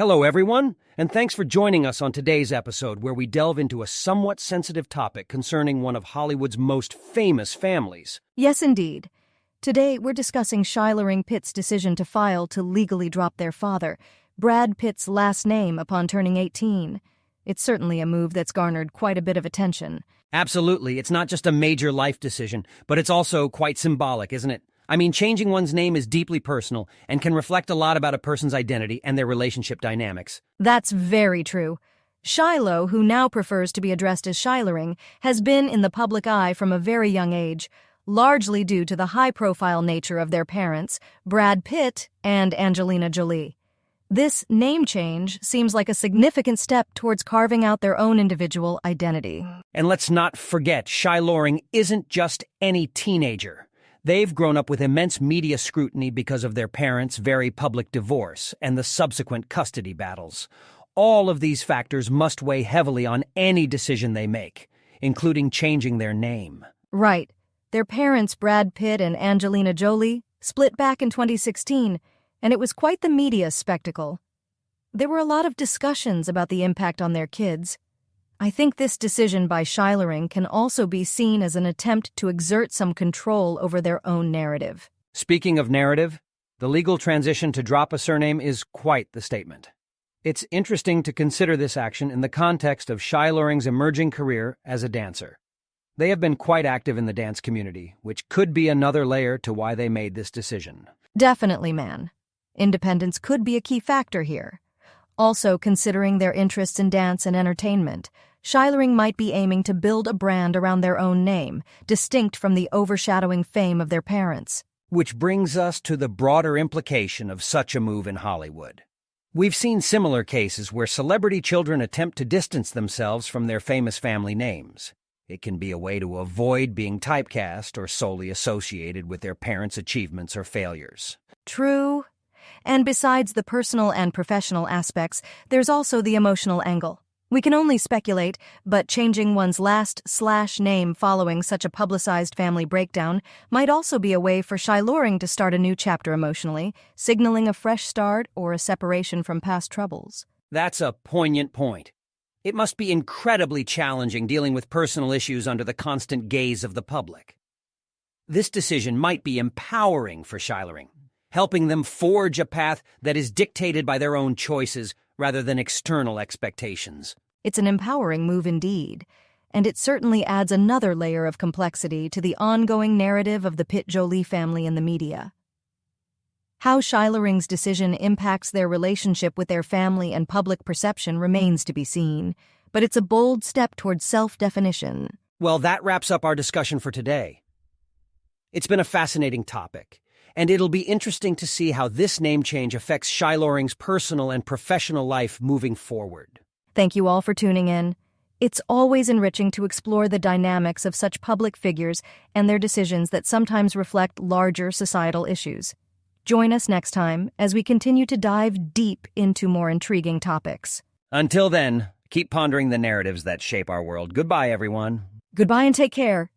Hello, everyone, and thanks for joining us on today's episode where we delve into a somewhat sensitive topic concerning one of Hollywood's most famous families. Yes, indeed. Today, we're discussing Shiloh Pitt's decision to file to legally drop their father, Brad Pitt's last name, upon turning 18. It's certainly a move that's garnered quite a bit of attention. Absolutely, it's not just a major life decision, but it's also quite symbolic, isn't it? I mean, changing one's name is deeply personal and can reflect a lot about a person's identity and their relationship dynamics. That's very true. Shiloh, who now prefers to be addressed as Shiloh, has been in the public eye from a very young age, largely due to the high-profile nature of their parents, Brad Pitt and Angelina Jolie. This name change seems like a significant step towards carving out their own individual identity. And let's not forget, Shiloh isn't just any teenager. They've grown up with immense media scrutiny because of their parents' very public divorce and the subsequent custody battles. All of these factors must weigh heavily on any decision they make, including changing their name. Right. Their parents, Brad Pitt and Angelina Jolie, split back in 2016, and it was quite the media spectacle. There were a lot of discussions about the impact on their kids. I think this decision by Shiloh can also be seen as an attempt to exert some control over their own narrative. Speaking of narrative, the legal transition to drop a surname is quite the statement. It's interesting to consider this action in the context of Shiloh's emerging career as a dancer. They have been quite active in the dance community, which could be another layer to why they made this decision. Definitely, man. Independence could be a key factor here. Also, considering their interests in dance and entertainment, Shiloh might be aiming to build a brand around their own name, distinct from the overshadowing fame of their parents. Which brings us to the broader implication of such a move in Hollywood. We've seen similar cases where celebrity children attempt to distance themselves from their famous family names. It can be a way to avoid being typecast or solely associated with their parents' achievements or failures. True. And besides the personal and professional aspects, there's also the emotional angle. We can only speculate, but changing one's last/name following such a publicized family breakdown might also be a way for Shiloh to start a new chapter emotionally, signaling a fresh start or a separation from past troubles. That's a poignant point. It must be incredibly challenging dealing with personal issues under the constant gaze of the public. This decision might be empowering for Shiloh, helping them forge a path that is dictated by their own choices rather than external expectations. It's an empowering move indeed, and it certainly adds another layer of complexity to the ongoing narrative of the Pitt-Jolie family in the media. How Shiloh's decision impacts their relationship with their family and public perception remains to be seen, but it's a bold step towards self-definition. Well, that wraps up our discussion for today. It's been a fascinating topic, and it'll be interesting to see how this name change affects Shiloh's personal and professional life moving forward. Thank you all for tuning in. It's always enriching to explore the dynamics of such public figures and their decisions that sometimes reflect larger societal issues. Join us next time as we continue to dive deep into more intriguing topics. Until then, keep pondering the narratives that shape our world. Goodbye, everyone. Goodbye and take care.